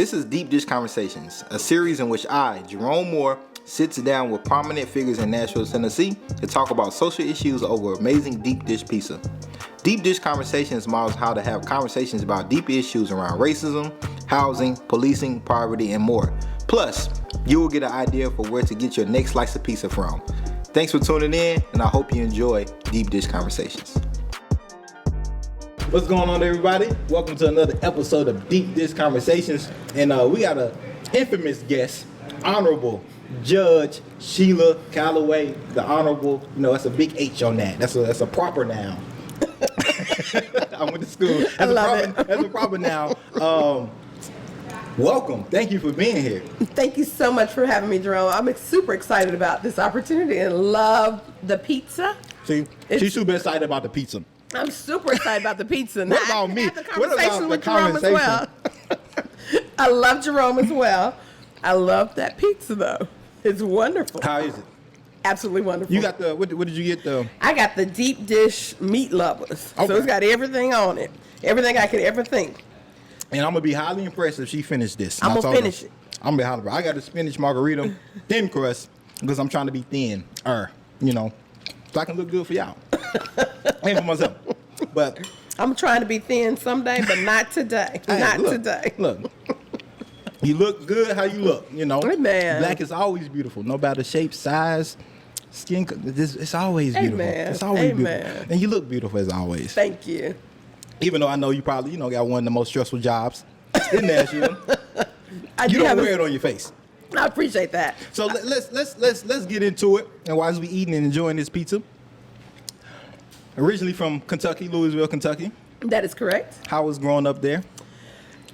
This is Deep Dish Conversations, a series in which I, Jerome Moore, sits down with prominent figures in Nashville, Tennessee to talk about social issues over amazing deep dish pizza. Deep Dish Conversations models how to have conversations about deep issues around racism, housing, policing, poverty, and more. Plus, you will get an idea for where to get your next slice of pizza from. Thanks for tuning in, and I hope you enjoy Deep Dish Conversations. What's going on, everybody? Welcome to another episode of Deep Dish Conversations. And we got an infamous guest, Honorable Judge Sheila Calloway. The Honorable, that's a big H on that. That's a proper noun. I went to school. That's a proper noun. Welcome. Thank you for being here. Thank you so much for having me, Jerome. I'm super excited about this opportunity and love the pizza. See, she's super excited about the pizza. I'm super excited about the pizza. What about me? Have the conversation with Jerome as well. I love Jerome as well. I love that pizza though. It's wonderful. How is it? Absolutely wonderful. You got the what did you get I got the deep dish meat lovers. Okay. So it's got everything on it. Everything I could ever think. And I'm gonna be highly impressed if she finished this. I'm gonna finish it. I'm gonna be highly. I got the spinach margarita thin crust because I'm trying to be thin, so I can look good for y'all and for myself. But I'm trying to be thin someday, but not today. Today. Look, you look good how you look. Amen. Black is always beautiful, no matter shape, size, skin. It's always beautiful. Amen. It's always beautiful, and you look beautiful as always. Thank you. Even though I know you probably got one of the most stressful jobs in Nashville, you don't wear it on your face. I appreciate that. So let's get into it. And while we eating and enjoying this pizza, originally from Kentucky, Louisville, Kentucky. That is correct. How was growing up there?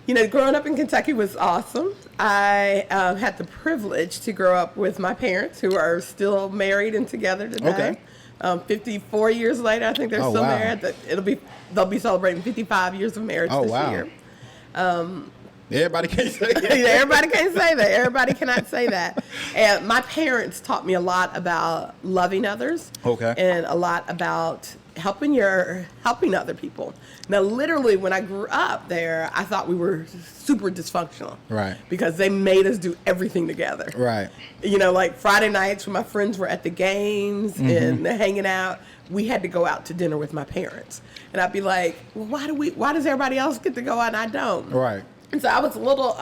Growing up in Kentucky was awesome. I had the privilege to grow up with my parents, who are still married and together today. Okay. 54 years later, I think they're still married. They'll be celebrating 55 years of marriage this year. Everybody can't say that. Everybody can't say that. Everybody cannot say that. And my parents taught me a lot about loving others. Okay. And a lot about helping other people. Now, literally, when I grew up there, I thought we were super dysfunctional. Right. Because they made us do everything together. Right. Like Friday nights when my friends were at the games and hanging out, we had to go out to dinner with my parents. And I'd be like, well, why does everybody else get to go out and I don't? Right. And so I was a little,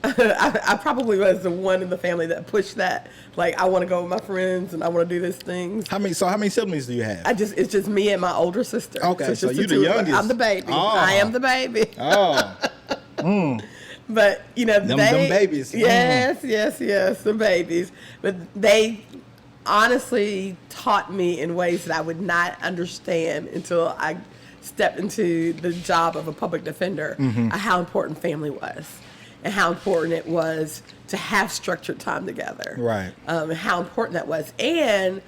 I probably was the one in the family that pushed that. Like, I want to go with my friends and I want to do these things. How many siblings do you have? It's just me and my older sister. Okay, so you're the youngest. I'm the baby. Oh. I am the baby. Oh. But, them babies. Yes, the babies. But they honestly taught me in ways that I would not understand until I stepped into the job of a public defender, how important family was and how important it was to have structured time together. Right. And how important that was. And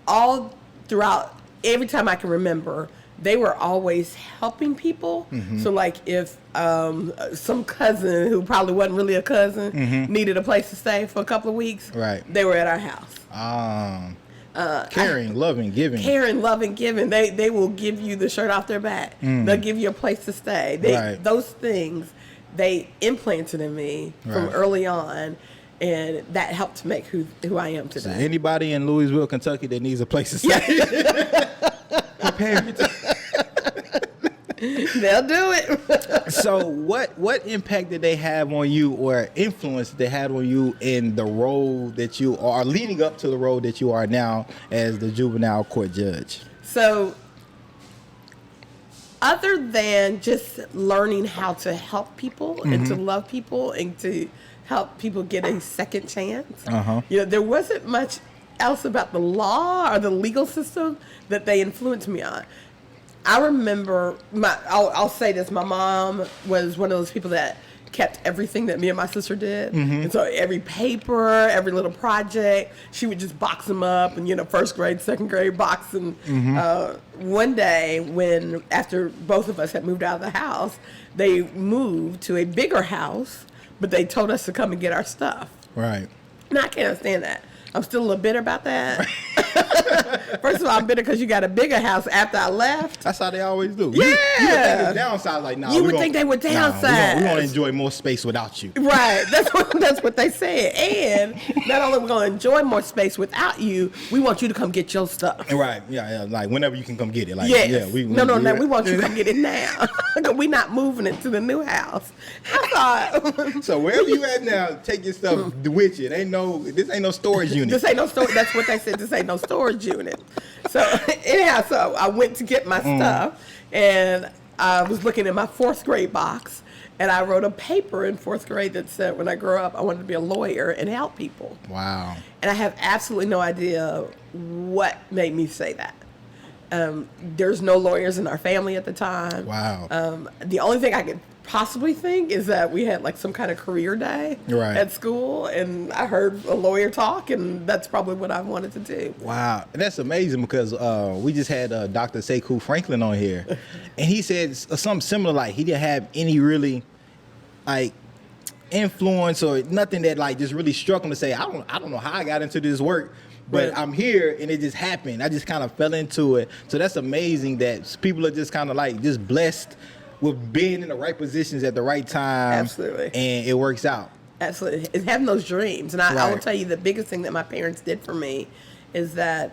all throughout, every time I can remember, they were always helping people. So like if some cousin who probably wasn't really a cousin needed a place to stay for a couple of weeks, right, they were at our house. Caring, loving, giving. Caring, loving, giving. They will give you the shirt off their back. They'll give you a place to stay. Right. Those things, they implanted in me from early on, and that helped to make who I am today. So anybody in Louisville, Kentucky that needs a place to stay, prepare. They'll do it. So what impact did they have on you, or influence they had on you in the role that you are leading up to the role that you are now as the Juvenile Court Judge? So other than just learning how to help people and to love people and to help people get a second chance, there wasn't much else about the law or the legal system that they influenced me on. I remember, I'll say this, my mom was one of those people that kept everything that me and my sister did. And so every paper, every little project, she would just box them up and, first grade, second grade boxing. One day after both of us had moved out of the house, they moved to a bigger house, but they told us to come and get our stuff. Right. And I can't understand that. I'm still a little bitter about that. First of all, I'm bitter because you got a bigger house after I left. That's how they always do. Yeah. You would think it's downside. Like, nah, you would think they would downsize. We're going to enjoy more space without you. Right. That's what they said. And not only are we going to enjoy more space without you, we want you to come get your stuff. Right. Yeah. Like, whenever you can come get it. Like, yes. Yeah. We want you to come get it now. We're not moving it to the new house. I thought. So wherever you at now, take your stuff with you. This ain't no storage unit. This ain't no storage. That's what they said. This ain't no storage unit. So anyhow, so I went to get my stuff, and I was looking in my 4th grade box, and I wrote a paper in 4th grade that said, when I grow up, I wanted to be a lawyer and help people. Wow. And I have absolutely no idea what made me say that. There's no lawyers in our family at the time. Wow. The only thing I could possibly think is that we had like some kind of career day at school, and I heard a lawyer talk, and that's probably what I wanted to do. Wow. That's amazing, because we just had Dr. Sekou Franklin on here, and he said something similar, like he didn't have any really like influence or nothing that like just really struck him to say, I don't know how I got into this work, but I'm here and it just happened. I just kind of fell into it. So that's amazing that people are just kind of like just blessed with being in the right positions at the right time. Absolutely. And it works out. Absolutely. It's having those dreams. And I will tell you, the biggest thing that my parents did for me is that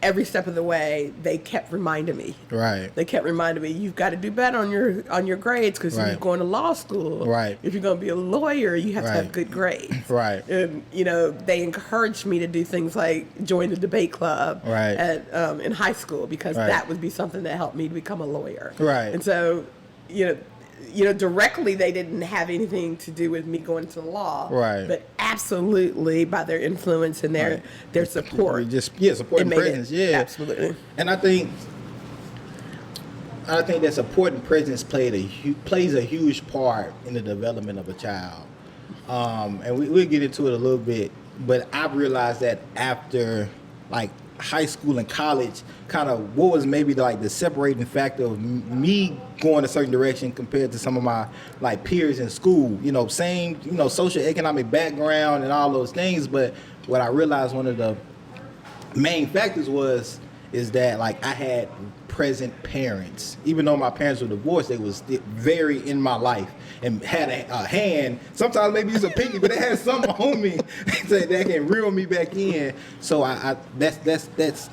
every step of the way, they kept reminding me. Right. They kept reminding me, you've got to do better on your grades, because you're going to law school. Right. If you're going to be a lawyer, you have to have good grades. Right. And, they encouraged me to do things like join the debate club in high school, because that would be something that helped me to become a lawyer. Right. And so, directly they didn't have anything to do with me going to law. Right. But absolutely by their influence and their support. Support and presence. Absolutely. And I think that support and presence plays a huge part in the development of a child. And we'll get into it a little bit, but I've realized that after like high school and college, kind of what was maybe like the separating factor of me going a certain direction compared to some of my like peers in school, same, social economic background and all those things. But what I realized one of the main factors is that like I had present parents. Even though my parents were divorced, they was very in my life and had a hand. Sometimes maybe it's a pinky, but they had something on me that can reel me back in. So that's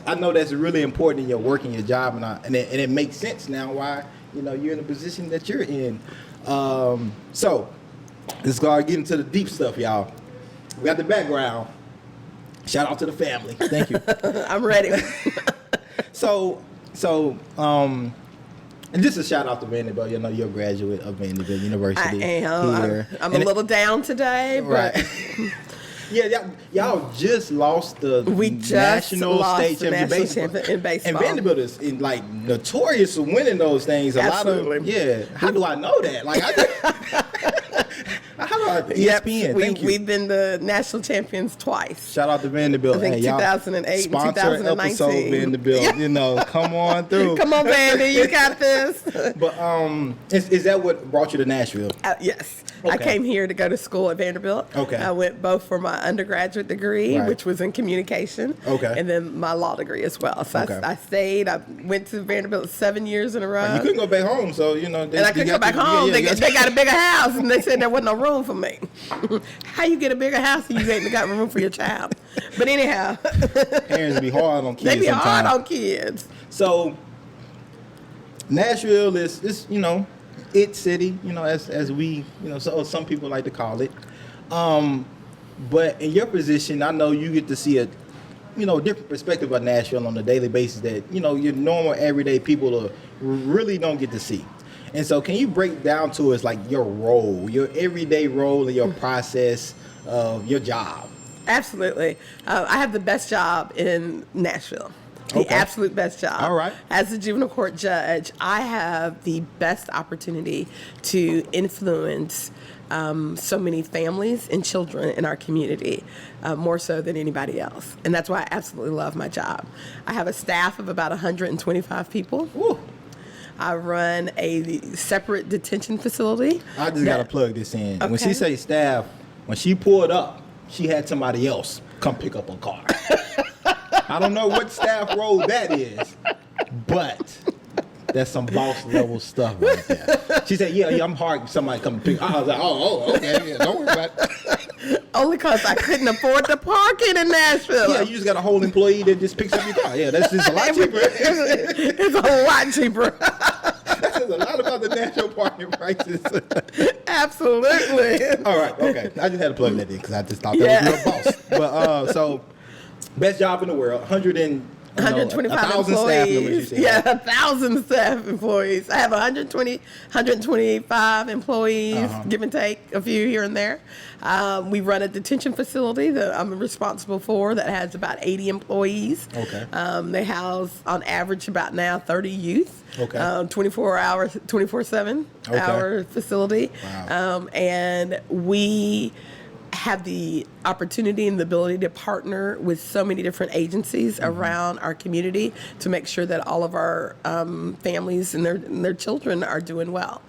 I know that's really important in your work and your job, and it makes sense now why you're in the position that you're in. So let's go get into the deep stuff, y'all. We got the background. Shout out to the family. Thank you. I'm ready. So, and just a shout out to Vanderbilt. You're a graduate of Vanderbilt University. I am. I'm a little down today, but yeah, y'all just lost the national state championship in baseball. And Vanderbilt is notorious for winning those things. Absolutely. How do I know that? How do I? ESPN. We've been the national champions twice. Shout out to Vanderbilt. I think 2008 and 2019. Sponsor episode Vanderbilt. Come on through. Come on, Vandy, you got this. But is that what brought you to Nashville? Yes. Okay. I came here to go to school at Vanderbilt. Okay. I went both for my undergraduate degree, which was in communication, and then my law degree as well. So I stayed. I went to Vanderbilt 7 years in a row. You couldn't go back home, so and I couldn't go back home. They got a bigger house, and they said there wasn't no room for me. How you get a bigger house and you ain't got room for your child? But anyhow, parents be hard on kids. They be hard on kids. So Nashville is it city, as we, so some people like to call it. But in your position, I know you get to see a different perspective of Nashville on a daily basis that, your normal everyday people really don't get to see. And so can you break down to us like your role, your everyday role in your process of your job? Absolutely. I have the best job in Nashville. The absolute best job. All right. As a juvenile court judge, I have the best opportunity to influence so many families and children in our community, more so than anybody else. And that's why I absolutely love my job. I have a staff of about 125 people. Woo. I run a separate detention facility. I just got to plug this in. Okay. When she say staff, when she pulled up, she had somebody else come pick up her car. I don't know what staff role that is, but that's some boss level stuff right there. She said, yeah, I'm hard. Somebody come pick. I was like, okay, yeah, don't worry about it. Only because I couldn't afford to park it in Nashville. Yeah, you just got a whole employee that just picks up your car. Yeah, that's just a lot cheaper. It's a lot cheaper. That says a lot about the Nashville parking prices. Absolutely. All right, okay. I just had to plug that in because I just thought that was real boss. But so, best job in the world, 125 1,000 staff members, you said. Yeah, 1,000 staff employees. I have 125 employees, give and take a few here and there. We run a detention facility that I'm responsible for that has about 80 employees. Okay. They house, on average, about now 30 youth. Okay. 24/7 hour facility. Wow. And we have the opportunity and the ability to partner with so many different agencies around our community to make sure that all of our families and their children are doing well.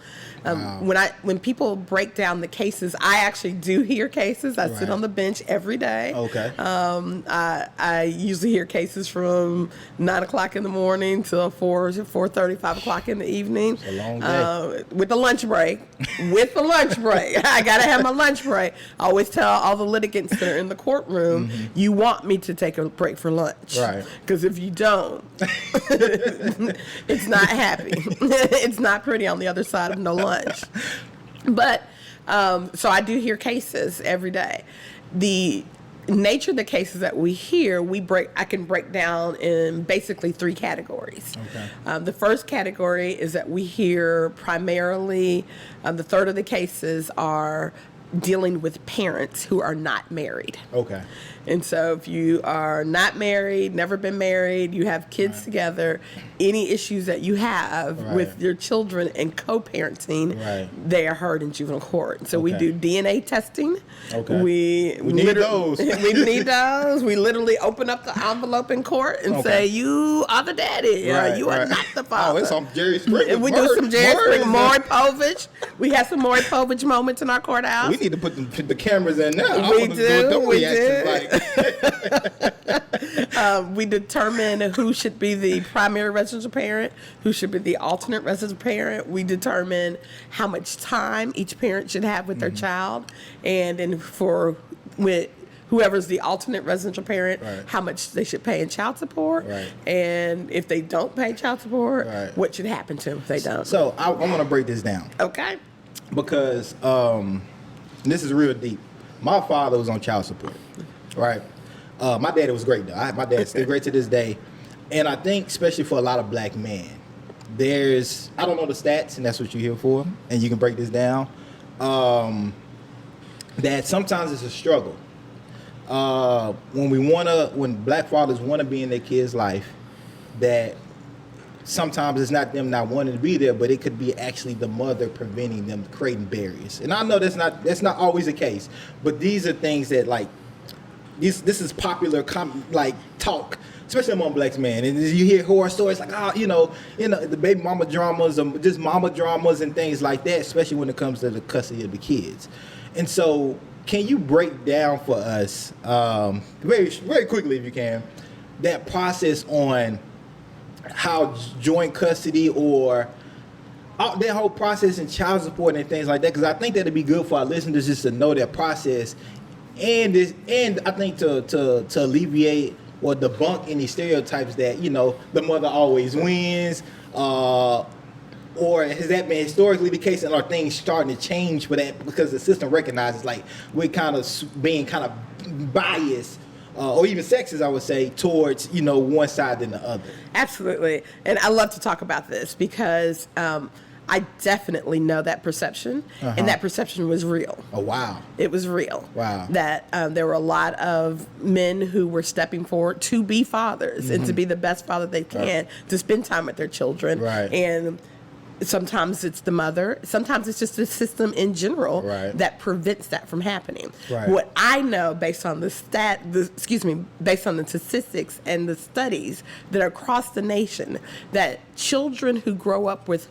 When people break down the cases, I actually do hear cases. I sit on the bench every day. Okay. I usually hear cases from 9 o'clock in the morning till 4:30, 5 o'clock in the evening. It's a long day. With the lunch break. I got to have my lunch break. I always tell all the litigants that are in the courtroom, you want me to take a break for lunch. Right. Because if you don't, it's not happy. It's not pretty on the other side of no lunch. But so I do hear cases every day. The nature of the cases that we hear, I can break down in basically 3 categories. Okay. The first category is that we hear primarily, the third of the cases are dealing with parents who are not married. Okay. And so if you are not married, never been married, you have kids together, any issues that you have with your children and co-parenting, they are heard in juvenile court. So we do DNA testing. Okay. We need those. We need those. We literally open up the envelope in court and say, you are the daddy. You are not the father. Oh, it's on Jerry Springer. And we do some Jerry Springer, Maury Povich. We have some Maury Povich moments in our courthouse. We need to put the cameras in now. We do. We determine who should be the primary residential parent, who should be the alternate residential parent. We determine how much time each parent should have with their child, and then with whoever's the alternate residential parent, how much they should pay in child support, and if they don't pay child support, what should happen to them if they don't. So I want to break this down. Okay. Because this is real deep. My father was on child support. Right. My daddy was great, though. My dad's still great to this day. And I think, especially for a lot of black men, I don't know the stats, and that's what you're here for, and you can break this down, that sometimes it's a struggle. When black fathers want to be in their kids' life, that sometimes it's not them not wanting to be there, but it could be actually the mother preventing them, creating barriers. And I know that's not always the case, but these are things that, like, this is popular talk, especially among black men. And you hear horror stories like, the baby mama dramas, just mama dramas and things like that, especially when it comes to the custody of the kids. And so, can you break down for us, very, very quickly if you can, that process on how joint custody or that whole process in child support and things like that? Because I think that'd be good for our listeners just to know that process. And I think to alleviate or debunk any stereotypes that, the mother always wins, or has that been historically the case, and are things starting to change for that because the system recognizes like we're kind of being kind of biased or even sexist, I would say, towards, one side than the other. Absolutely. And I love to talk about this because I definitely know that perception, and that perception was real. Oh, wow. It was real. Wow. That there were a lot of men who were stepping forward to be fathers and to be the best father they can, to spend time with their children. Right. And sometimes it's the mother. Sometimes it's just the system in general that prevents that from happening. Right. What I know based on based on the statistics and the studies that are across the nation, that children who grow up with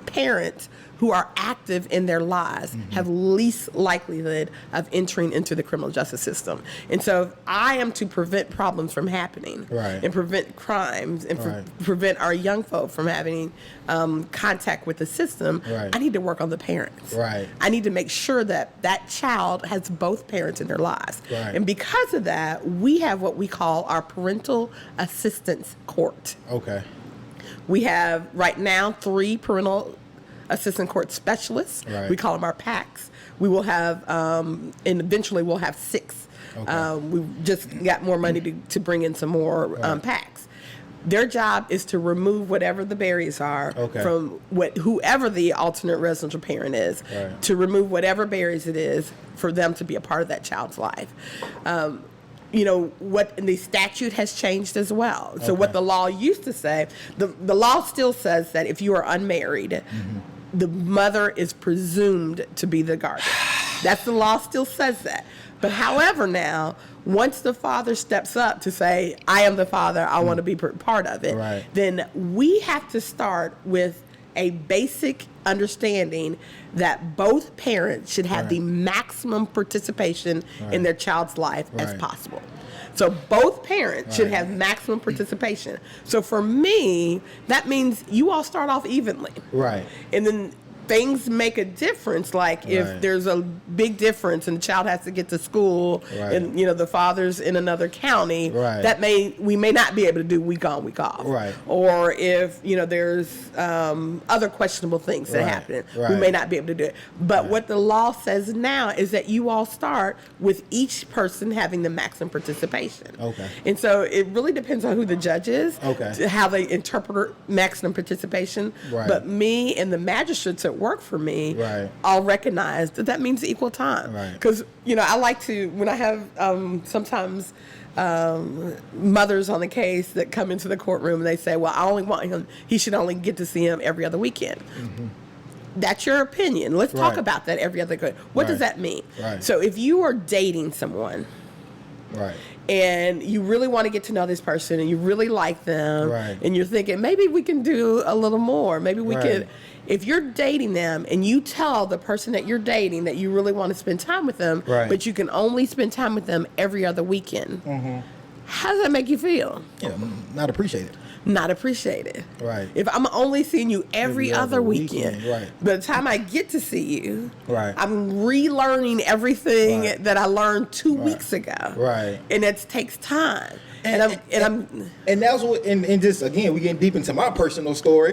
parents who are active in their lives have least likelihood of entering into the criminal justice system. And so if I am to prevent problems from happening and prevent crimes and prevent our young folk from having contact with the system, I need to work on the parents. I need to make sure that that child has both parents in their lives. And because of that, we have what we call our Parental Assistance Court. We have right now 3 parental assistant court specialists. We call them our PACs. We will have, and eventually we'll have 6. We've just got more money to bring in some more PACs. Their job is to remove whatever the barriers are from whoever the alternate residential parent is, to remove whatever barriers it is for them to be a part of that child's life. You know, what the statute has changed as well. So what the law used to say, the law still says that if you are unmarried, the mother is presumed to be the guardian. That's the law still says that. But however now, once the father steps up to say, I am the father, I want to be part of it, then we have to start with a basic understanding that both parents should have the maximum participation in their child's life as possible. So both parents should have maximum participation. So for me, that means you all start off evenly. And then things make a difference, like if there's a big difference and the child has to get to school and, you know, the father's in another county, that we may not be able to do week on, week off. Or if, you know, there's other questionable things that happen, we may not be able to do it. But what the law says now is that you all start with each person having the maximum participation. And so it really depends on who the judge is, how they interpret maximum participation. But me and the magistrates at work for me all recognize that means equal time. Because, you know, I like to, when I have sometimes mothers on the case that come into the courtroom and they say, well, I only want him, he should only get to see him every other weekend. That's your opinion. Let's talk about that every other weekend. What does that mean? So if you are dating someone, and you really want to get to know this person and you really like them, and you're thinking, maybe we can do a little more. Maybe we could, if you're dating them and you tell the person that you're dating that you really want to spend time with them, but you can only spend time with them every other weekend, how does that make you feel? Not appreciated. Not appreciated. If I'm only seeing you every other weekend, by the time I get to see you, I'm relearning everything that I learned 2 weeks ago. And it takes time. And that's what, and just again, we getting deep into my personal story,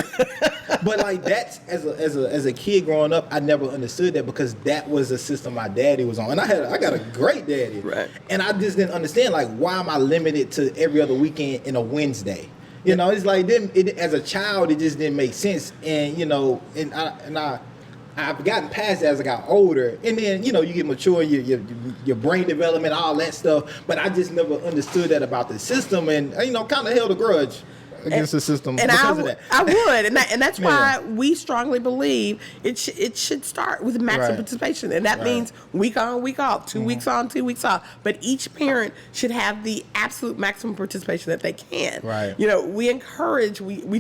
but like that's as a kid growing up, I never understood that because that was a system my daddy was on, and I got a great daddy, and I just didn't understand like why am I limited to every other weekend in a Wednesday? You know, it's like as a child, it just didn't make sense, and you know, I've gotten past it as I got older, and then, you know, you get mature, your brain development, all that stuff, but I just never understood that about the system, and, you know, kind of held a grudge against the system because of that. I would, and that's why we strongly believe it should start with maximum participation, and that means week on, week off, 2 weeks on, 2 weeks off. But each parent should have the absolute maximum participation that they can. You know, we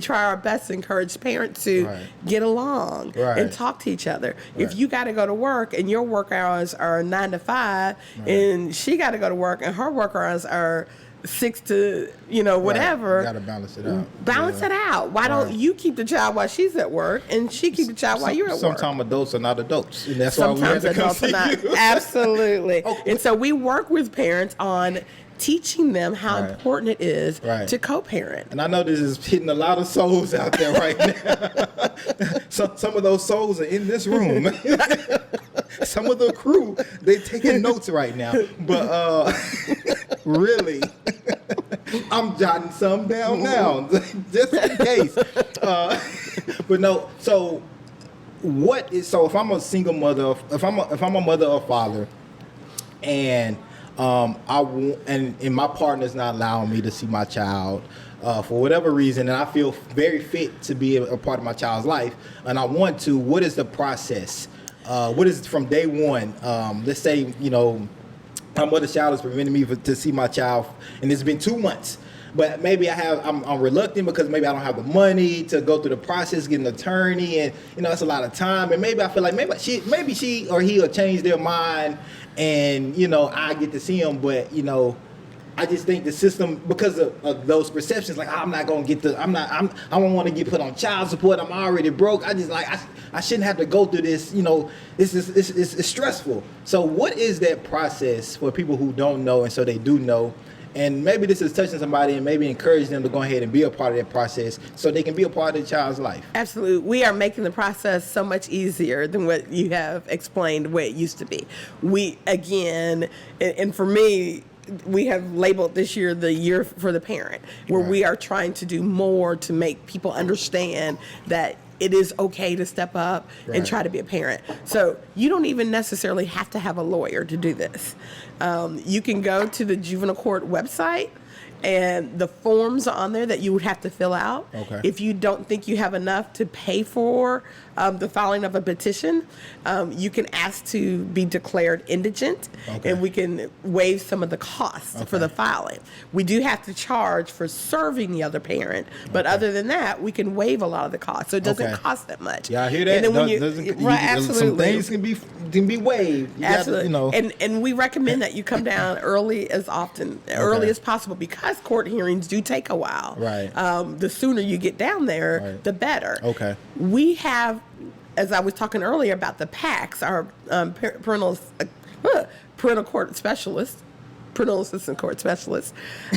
try our best to encourage parents to get along and talk to each other. If you got to go to work and your work hours are 9 to 5, and she got to go to work and her work hours are 6 to, you know, whatever. You gotta balance it out. Balance it out. Why don't you keep the child while she's at work and she keep the child while you're at work? Sometimes adults are not adults. And that's why we have to come see you. Absolutely. And so we work with parents on teaching them how important it is to co-parent. And I know this is hitting a lot of souls out there right now. Some of those souls are in this room. Some of the crew, they're taking notes right now. But really, I'm jotting some down now, just in case. But no, so if I'm a single mother, if I'm a mother or father, and and my partner's not allowing me to see my child for whatever reason, and I feel very fit to be a part of my child's life, and I want to, what is the process? What is from day one? Let's say, you know, my mother's child is preventing me to see my child, and it's been 2 months. but maybe I'm reluctant because maybe I don't have the money to go through the process, get an attorney, and it's a lot of time. And maybe I feel like maybe she or he will change their mind, and I get to see them, but I just think the system, because of those perceptions, like I'm not gonna get I don't want to get put on child support. I'm already broke. I just I shouldn't have to go through this. It's stressful. So what is that process for people who don't know, and so they do know? And maybe this is touching somebody and maybe encourage them to go ahead and be a part of that process so they can be a part of their child's life. Absolutely. We are making the process so much easier than what you have explained the way it used to be. And for me, we have labeled this year the year for the parent, where we are trying to do more to make people understand that it is okay to step up and try to be a parent. So you don't even necessarily have to have a lawyer to do this. You can go to the Juvenile Court website, and the forms are on there that you would have to fill out. Okay. If you don't think you have enough to pay for the filing of a petition, you can ask to be declared indigent, and we can waive some of the costs for the filing. We do have to charge for serving the other parent, but other than that, we can waive a lot of the costs, so it doesn't cost that much. Yeah, I hear that. And then absolutely. Some things can be waived. You absolutely. And we recommend that you come down early as possible, because court hearings do take a while. Right. The sooner you get down there, the better. Okay. We have, as I was talking earlier about the PACs, our parental court specialists, parental assistant court specialists. I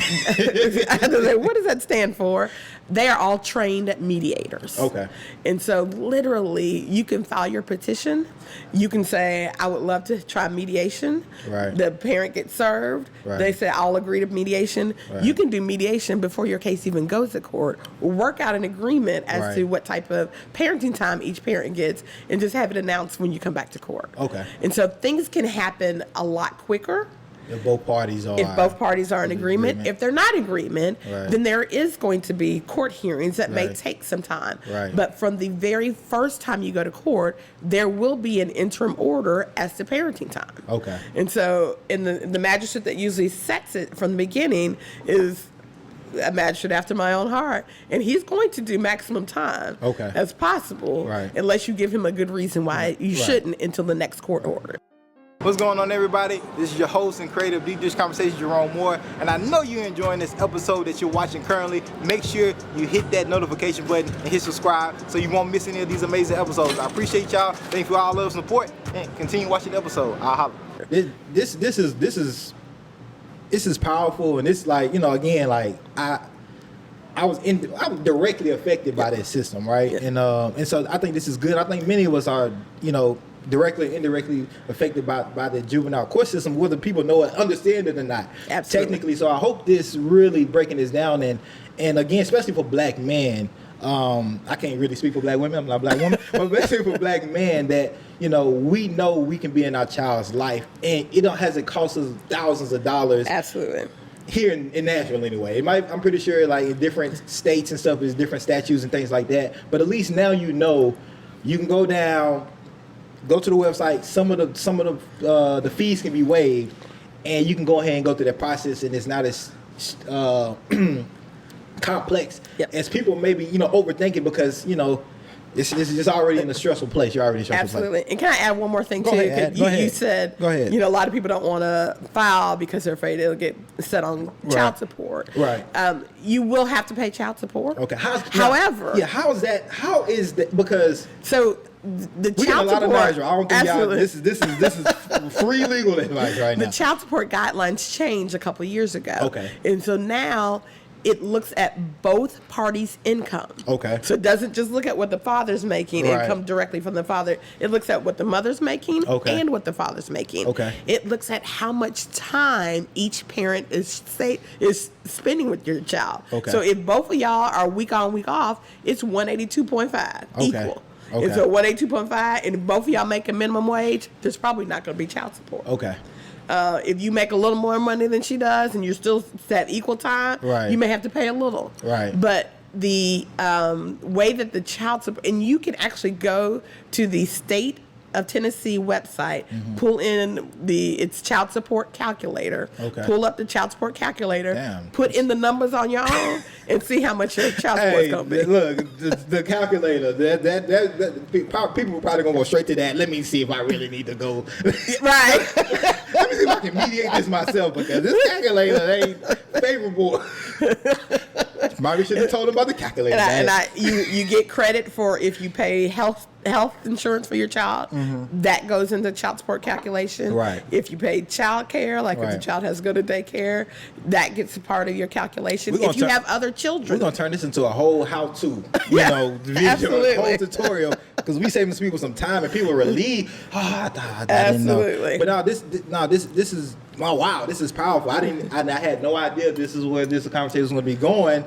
have to say, what does that stand for? They are all trained mediators. Okay. And so literally you can file your petition. You can say, I would love to try mediation. Right. The parent gets served. Right. They say, I'll agree to mediation. Right. You can do mediation before your case even goes to court. Work out an agreement as to what type of parenting time each parent gets, and just have it announced when you come back to court. Okay. And so things can happen a lot quicker. If both parties are in agreement. If they're not in agreement, then there is going to be court hearings that may take some time. Right. But from the very first time you go to court, there will be an interim order as to parenting time. Okay. And so the magistrate that usually sets it from the beginning is a magistrate after my own heart, and he's going to do maximum time as possible, unless you give him a good reason why you shouldn't until the next court order. What's going on, everybody? This is your host and creator of Deep Dish Conversation, Jerome Moore, and I know you're enjoying this episode that you're watching currently. Make sure you hit that notification button and hit subscribe so you won't miss any of these amazing episodes. I appreciate y'all. Thank you for all love and support, and continue watching the episode. I'll holler. This is powerful, and it's like, again, like I was directly affected by that system, right? And so I think this is good. I think many of us are, directly and indirectly affected by the juvenile court system, whether people know it, understand it or not. Absolutely. Technically. So I hope this really breaking this down, and again, especially for black men. I can't really speak for black women. I'm not a black woman, but especially for black men, that we know we can be in our child's life, and it hasn't cost us thousands of dollars. Absolutely. Here in Nashville, anyway. I'm pretty sure, like, in different states and stuff, there's different statutes and things like that. But at least now you can go down. Go to the website. Some of the fees can be waived, and you can go ahead and go through that process, and it's not as complex as people maybe overthink it, because it's just already in a stressful place. You're already in a stressful Absolutely. place. And can I add one more thing too? Go ahead. You said a lot of people don't want to file because they're afraid it'll get set on child support. Right. You will have to pay child support. Okay. However, how is that? Because the child support. I don't think y'all, this is free legal advice right now. The child support guidelines changed a couple of years ago. Okay. And so now it looks at both parties' income. Okay. So it doesn't just look at what the father's making and come directly from the father. It looks at what the mother's making and what the father's making. Okay. It looks at how much time each parent is spending with your child. Okay. So if both of y'all are week on, week off, it's 182.5 equal. Okay. And so 182.5, and if both of y'all make a minimum wage, there's probably not going to be child support. Okay. If you make a little more money than she does and you're still at equal time, you may have to pay a little. Right. But the way that the child support, and you can actually go to the state of Tennessee website, pull in it's child support calculator. Okay. Pull up the child support calculator. Damn. Put in the numbers on your own and see how much your child support is going to be. Look, the calculator. That people are probably gonna go straight to that. Let me see if I really need to go. Right. Let me see if I can mediate this myself, because this calculator ain't favorable. Maybe should have told him about the calculator. You get credit for if you pay health insurance for your child. That goes into child support calculation. Right. If you pay child care, like if the child has to go to daycare, that gets a part of your calculation. If you have other children, we're gonna turn this into a whole how-to, video, absolutely. whole tutorial, because we saving people some time and people are relieved. I didn't know. Absolutely. But this is. Oh, wow, this is powerful. I had no idea this is where this conversation was going to be going.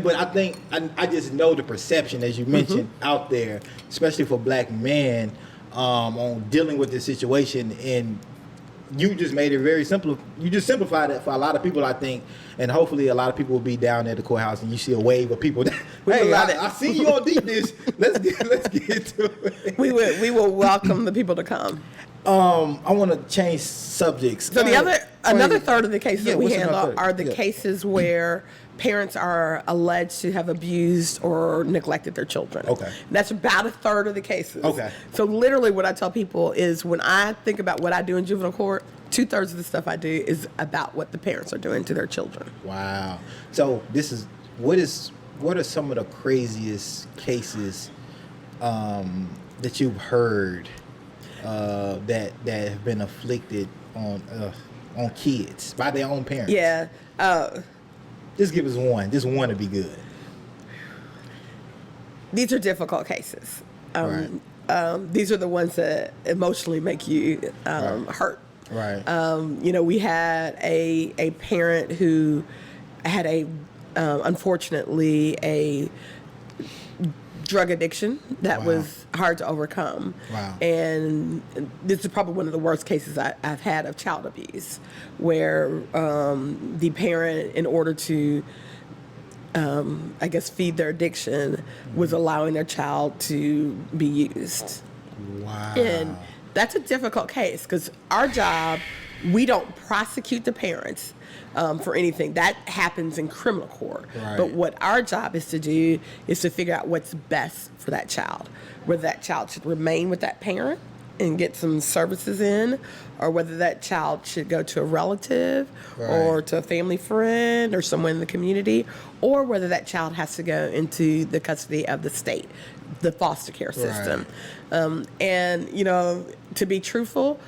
But I think I just know the perception, as you mentioned, out there, especially for black men, on dealing with this situation. And you just made it very simple. You just simplified it for a lot of people, I think. And hopefully a lot of people will be down at the courthouse and you see a wave of people. Hey, I see you on Deep Dish. Let's get to it. We will welcome the people to come. I want to change subjects. So another third of the cases that we handle are the cases where parents are alleged to have abused or neglected their children. Okay. That's about a third of the cases. Okay. So literally what I tell people is when I think about what I do in juvenile court, 2/3 of the stuff I do is about what the parents are doing to their children. Wow. So what are some of the craziest cases that you've heard that have been afflicted on kids by their own parents? Yeah. Just give us one. Just one to be good. These are difficult cases. Right. These are the ones that emotionally make you hurt. Right. We had a parent who had unfortunately a drug addiction that was hard to overcome. Wow. And this is probably one of the worst cases I've had of child abuse, where the parent, in order to feed their addiction, was allowing their child to be used. Wow. And that's a difficult case because our job, we don't prosecute the parents for anything. That happens in criminal court. Right. But what our job is to do is to figure out what's best for that child, whether that child should remain with that parent and get some services in, or whether that child should go to a relative or to a family friend or someone in the community, or whether that child has to go into the custody of the state, the foster care system. And, to be truthful,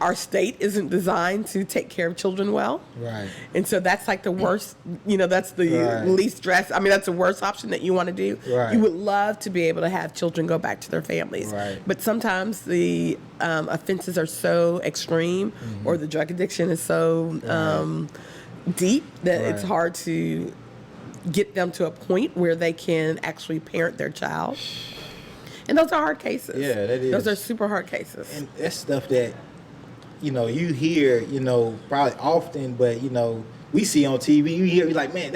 our state isn't designed to take care of children well. Right. And so that's like the worst, that's the least stress. I mean, that's the worst option that you want to do. Right. You would love to be able to have children go back to their families. Right. But sometimes the offenses are so extreme, or the drug addiction is so deep that it's hard to get them to a point where they can actually parent their child. And those are hard cases. Yeah, that is. Those are super hard cases. And that's stuff that, you hear, probably often, but, we see on TV, you hear, you're like, man,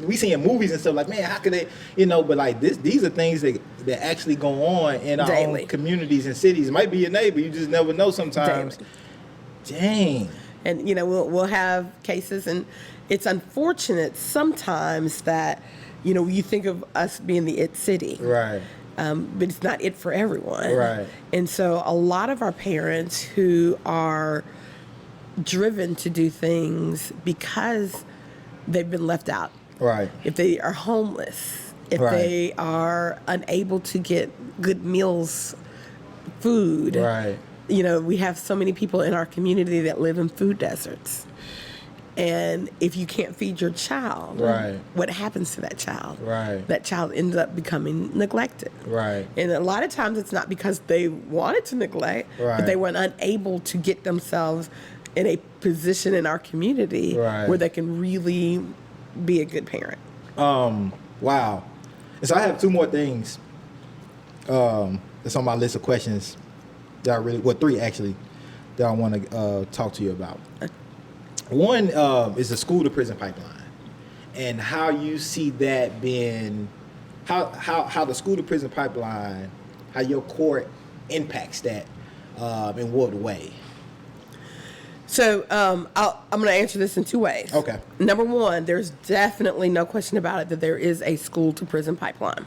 we see in movies and stuff, like, man, how could they, but like these are things that actually go on in our daily own communities and cities. It might be your neighbor, you just never know sometimes. Daily. Dang. And, we'll have cases, and it's unfortunate sometimes that, you think of us being the it city. Right. But it's not it for everyone. Right. And so a lot of our parents who are driven to do things because they've been left out. Right. If they are homeless, if they are unable to get good meals, food. Right. We have so many people in our community that live in food deserts. And if you can't feed your child, what happens to that child? Right. That child ends up becoming neglected. Right. And a lot of times it's not because they wanted to neglect, but they were unable to get themselves in a position in our community where they can really be a good parent. Wow. And so I have two more things that's on my list of questions that three actually, that I want to talk to you about. One is the school to prison pipeline, and how you see that being, how the school to prison pipeline, how your court impacts that In what way? So I'm going to answer this in two ways. Okay. Number one, there's definitely no question about it that there is a school to prison pipeline.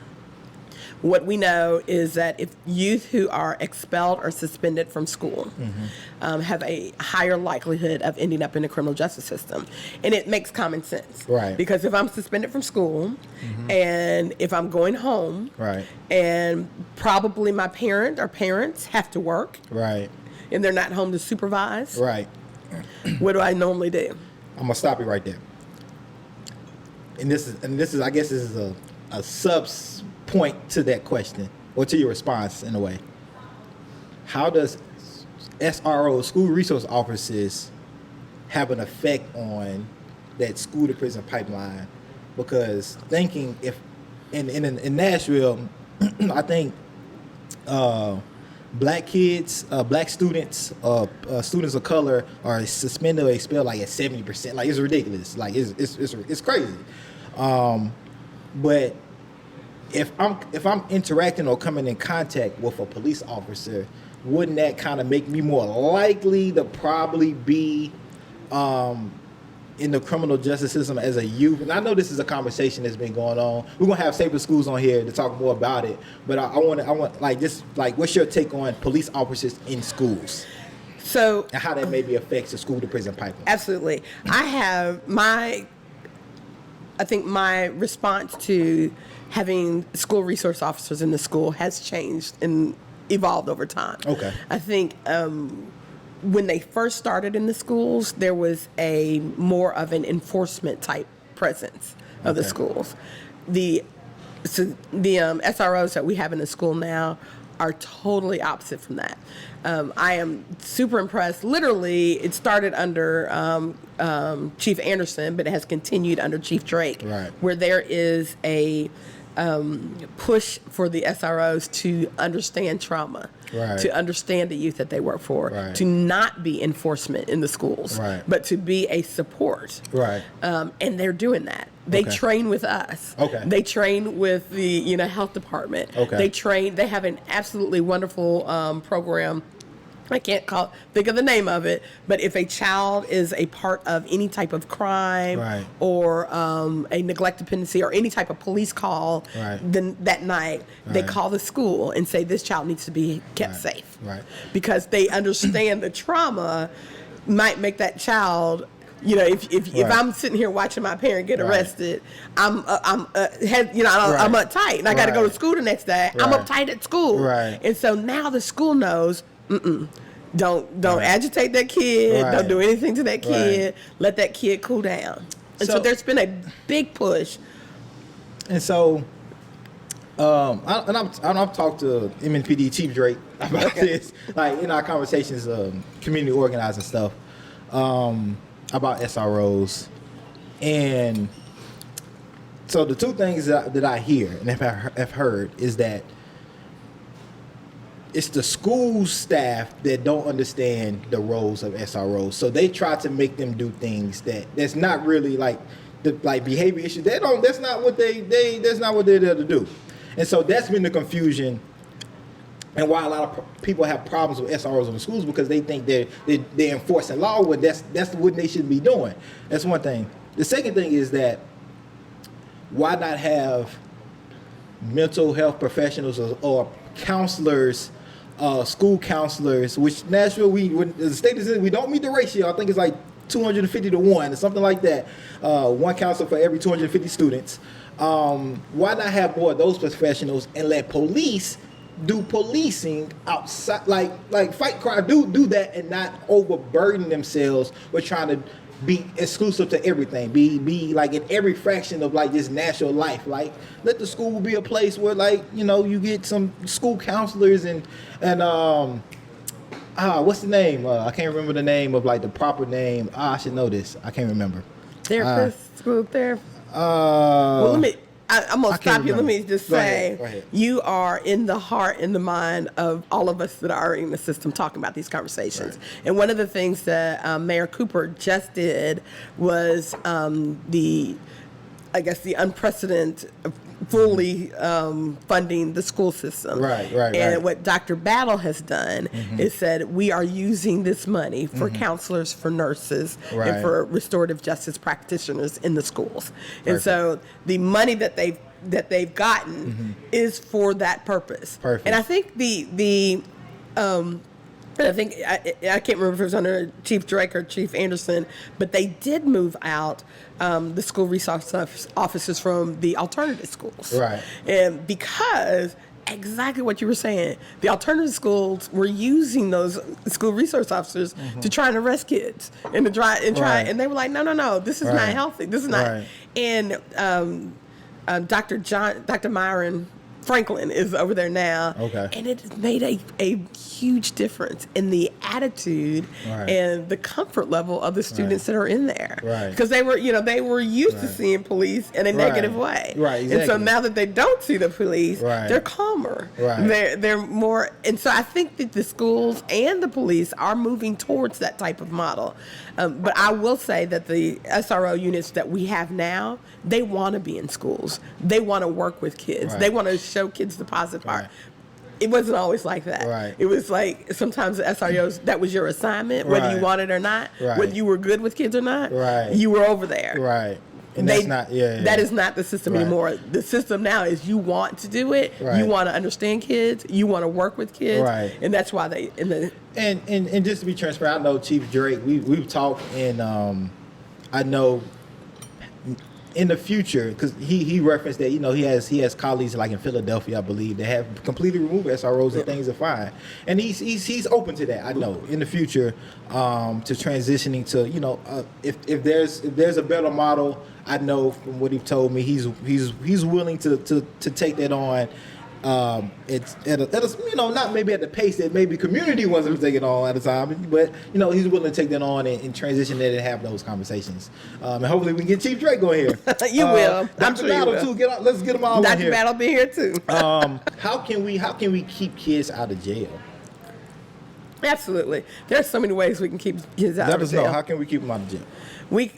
What we know is that if youth who are expelled or suspended from school have a higher likelihood of ending up in the criminal justice system. And it makes common sense. Right. Because if I'm suspended from school and if I'm going home Right. and probably my parent or parents have to work Right. and they're not home to supervise, Right. what do I normally do? I'm gonna stop you right there. And this is I guess this is a subs point to that question or to your response in a way. How does SRO, school resource officers, have an effect on that school to prison pipeline? Because thinking if in Nashville, I think black kids, black students, students of color are suspended or expelled like at 70%. Like, it's ridiculous. Like, it's crazy. But if I'm interacting or coming in contact with a police officer, wouldn't that kind of make me more likely to probably be in the criminal justice system as a youth? And I know this is a conversation that's been going on. We're gonna have Safer Schools on here to talk more about it. But I want like this, like, what's your take on police officers in schools? So, and how that maybe affects the school to prison pipeline? Absolutely. I think my response to having school resource officers in the school has changed and evolved over time. Okay. I think when they first started in the schools, there was a more of an enforcement type presence of the schools. The SROs that we have in the school now are totally opposite from that. I am super impressed. Literally, it started under Chief Anderson, but it has continued under Chief Drake, right, where there is a push for the SROs to understand trauma, right, to understand the youth that they work for, right, to not be enforcement in the schools, right, but to be a support. Right. And they're doing that. They train with us. Okay. They train with the health department. Okay. They have an absolutely wonderful program. I can't think of the name of it, but if a child is a part of any type of crime, right, or a neglect dependency or any type of police call, right, then that night, right, they call the school and say this child needs to be kept, right, safe, right, because they understand the trauma might make that child. If I'm sitting here watching my parent get arrested, I'm uptight and I got to go to school the next day. Right. I'm uptight at school, right, and so now the school knows. Don't right, agitate that kid. Right. Don't do anything to that kid. Right. Let that kid cool down. And so there's been a big push. And so, I've talked to MNPD Chief Drake about this, like in our conversations, community organizing stuff, about SROs, and so the two things that I hear and have heard is that it's the school staff that don't understand the roles of SROs. So they try to make them do things that's not really like behavior issues. That's not what they're there to do. And so that's been the confusion and why a lot of people have problems with SROs in the schools, because they think they're enforcing law when that's what they should be doing. That's one thing. The second thing is that why not have mental health professionals or counselors, school counselors, which Nashville, the state is in, we don't meet the ratio. I think it's like 250 to 1 or something like that. One counselor for every 250 students. Why not have more of those professionals and let police do policing outside, like fight crime, do that and not overburden themselves with trying to be exclusive to everything, be like in every fraction of like this national life. Like, let the school be a place where you get some school counselors and what's the name? I can't remember the name of like the proper name. I should know this. I can't remember. Therapist, school therapist. Well, I'm gonna stop you. Let me just say, go ahead. You are in the heart and the mind of all of us that are in the system talking about these conversations. Right. And one of the things that Mayor Cooper just did was the unprecedented fully funding the school system. And what Dr. Battle has done is said, we are using this money for counselors, for nurses, and for restorative justice practitioners in the schools. And so the money that they've gotten is for that purpose. And I think I can't remember if it was under Chief Drake or Chief Anderson, but they did move out the school resource officers from the alternative schools. And because exactly what you were saying, the alternative schools were using those school resource officers to try and arrest kids and to try, and they were like, no, this is not healthy. This is not. And Dr. Myron Franklin is over there now, and it has made a huge difference in the attitude and the comfort level of the students that are in there, because they were used to seeing police in a negative way, and so now that they don't see the police, they're calmer, they're more, and so I think that the schools and the police are moving towards that type of model. But I will say that the SRO units that we have now, they want to be in schools. They want to work with kids. They want to show kids the positive part. It wasn't always like that. It was like sometimes the SROs, that was your assignment, whether you wanted it or not, whether you were good with kids or not, you were over there. And that's not, that is not the system anymore. The system now is you want to do it, you want to understand kids, you want to work with kids, and that's why they and just to be transparent, I know Chief Drake, we've talked, and I know in the future, because he referenced that, he has colleagues like in Philadelphia, I believe, that have completely removed SROs and things are fine, and he's open to that. I know in the future to transitioning to if there's a better model. I know from what he told me, he's willing to take that on. It's at a not maybe at the pace that maybe community wants him to take it on at a time, but he's willing to take that on and transition that and have those conversations. And hopefully we can get Chief Drake on here. You will. I'm Dr. Battle too. Let's get them all on here. Dr. Battle be here too. How can we keep kids out of jail? Absolutely. There are so many ways we can keep kids out of jail. How can we keep them out of jail?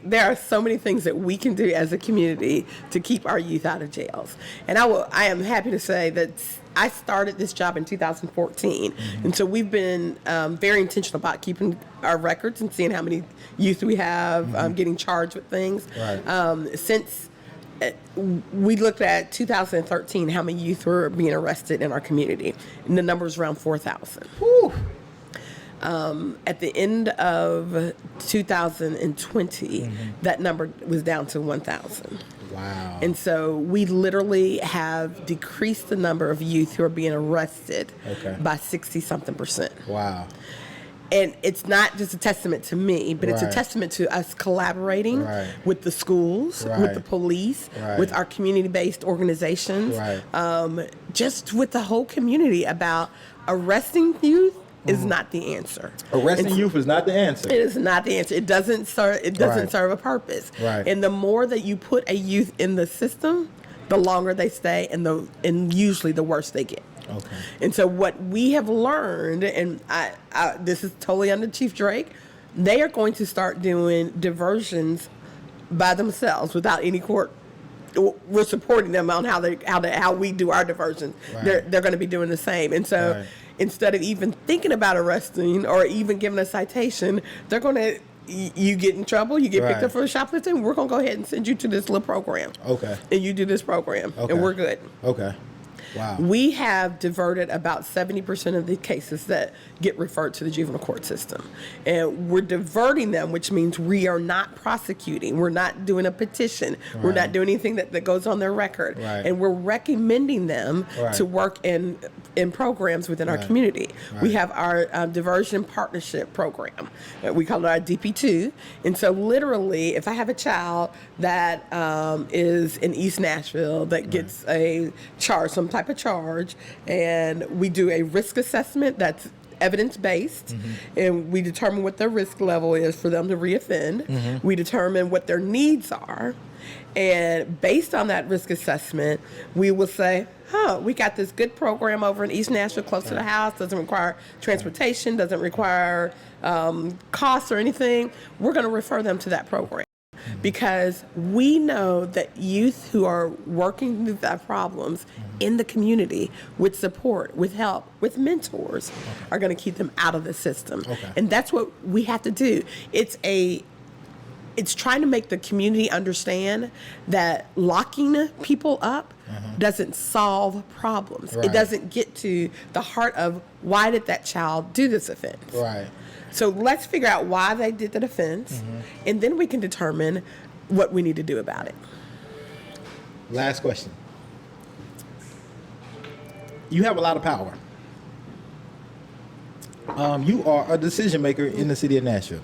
There are so many things that we can do as a community to keep our youth out of jails. And I am happy to say that I started this job in 2014. And so we've been very intentional about keeping our records and seeing how many youth we have getting charged with things. Since we looked at 2013, how many youth were being arrested in our community. And the number is around 4,000. At the end of 2020, that number was down to 1,000. Wow. And so we literally have decreased the number of youth who are being arrested by 60-something%. Wow. And it's not just a testament to me, but it's a testament to us collaborating with the schools, with the police, with our community-based organizations, just with the whole community about arresting youth is not the answer. Arresting youth is not the answer. It is not the answer. It doesn't serve. It doesn't serve a purpose. And the more that you put a youth in the system, the longer they stay, and usually the worse they get. And so what we have learned, and I this is totally under Chief Drake, they are going to start doing diversions by themselves without any court. We're supporting them on how we do our diversions. They're going to be doing the same, and so. Instead of even thinking about arresting or even giving a citation, they're going to, you get in trouble, you get picked up for shoplifting, we're going to go ahead and send you to this little program. And you do this program, and we're good. Wow. We have diverted about 70% of the cases that get referred to the juvenile court system. And we're diverting them, which means we are not prosecuting. We're not doing a petition. We're not doing anything that goes on their record. And we're recommending them to work in programs within our community. We have our diversion partnership program. We call it our DP2. And so literally, if I have a child that is in East Nashville that gets a charge, some type of charge, and we do a risk assessment that's evidence-based, and we determine what their risk level is for them to reoffend. We determine what their needs are, and based on that risk assessment, we will say, we got this good program over in East Nashville, close to the house, doesn't require transportation, doesn't require costs or anything. We're going to refer them to that program. because we know that youth who are working through their problems in the community with support, with help, with mentors are going to keep them out of the system. And that's what we have to do. It's trying to make the community understand that locking people up doesn't solve problems. It doesn't get to the heart of why did that child do this offense. So let's figure out why they did that offense, and then we can determine what we need to do about it. Last question. You have a lot of power. You are a decision maker in the city of Nashville.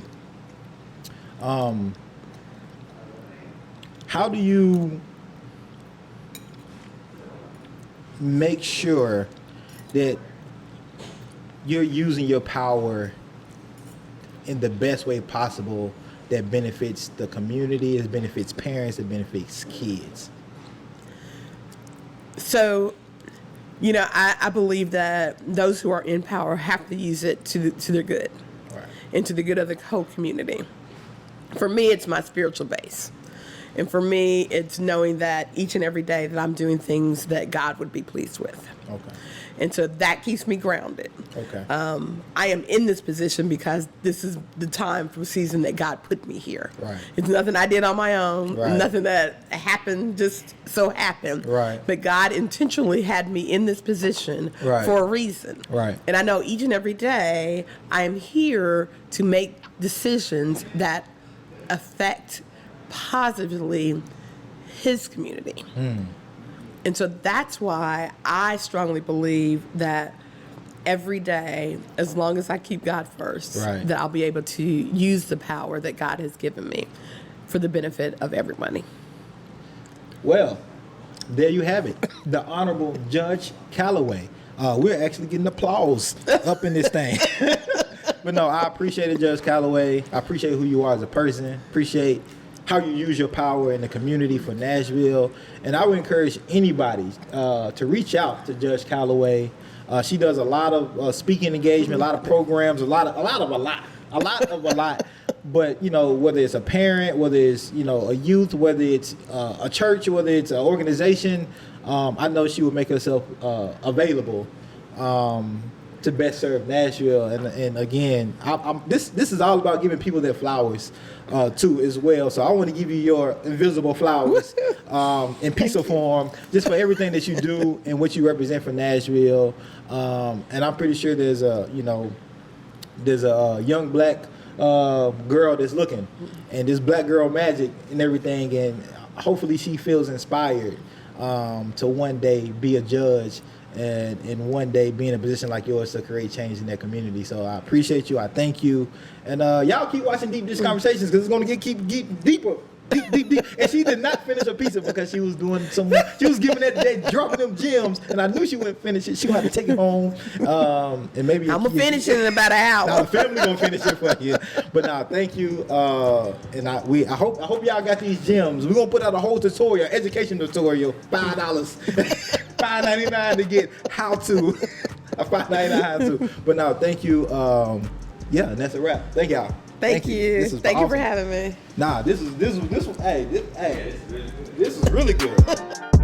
How do you make sure that you're using your power in the best way possible that benefits the community, it benefits parents, it benefits kids? So, I believe that those who are in power have to use it to their good, and to the good of the whole community. For me, it's my spiritual base. And for me, it's knowing that each and every day that I'm doing things that God would be pleased with. And so that keeps me grounded. I am in this position because this is the time for season that God put me here. It's nothing I did on my own, nothing that happened, just so happened. But God intentionally had me in this position for a reason. And I know each and every day I am here to make decisions that affect positively his community. And so that's why I strongly believe that every day, as long as I keep God first, that I'll be able to use the power that God has given me for the benefit of everybody. Well, there you have it. The Honorable Judge Calloway. We're actually getting applause up in this thing. But no, I appreciate it, Judge Calloway. I appreciate who you are as a person. Appreciate how you use your power in the community for Nashville. And I would encourage anybody to reach out to Judge Calloway. She does a lot of speaking engagement, a lot of programs, a lot. But, whether it's a parent, whether it's, a youth, whether it's a church, whether it's an organization, I know she would make herself available to best serve Nashville. And again, this is all about giving people their flowers too as well. So I want to give you your invisible flowers in pizza form, just for everything that you do and what you represent for Nashville. And I'm pretty sure there's a young black girl that's looking, and this black girl magic and everything, and hopefully she feels inspired to one day be a judge and one day be in a position like yours to create change in their community. So I appreciate you. I thank you. And y'all keep watching Deep Dish Conversations, because it's going to keep deeper. Deep. And she did not finish her pizza because she was doing she was giving that dropping them gems, and I knew she wouldn't finish it. She would have to take it home. And maybe I'm going to finish it in about an hour. Now the family going to finish it for you. But now, thank you. And I hope y'all got these gems. We're going to put out a whole tutorial, education tutorial, $5. $5.99 to get how to. A $5.99 how to. But now, thank you. Yeah, and that's a wrap. Thank y'all. Thank you. Thank you for having me. Nah, this is really good.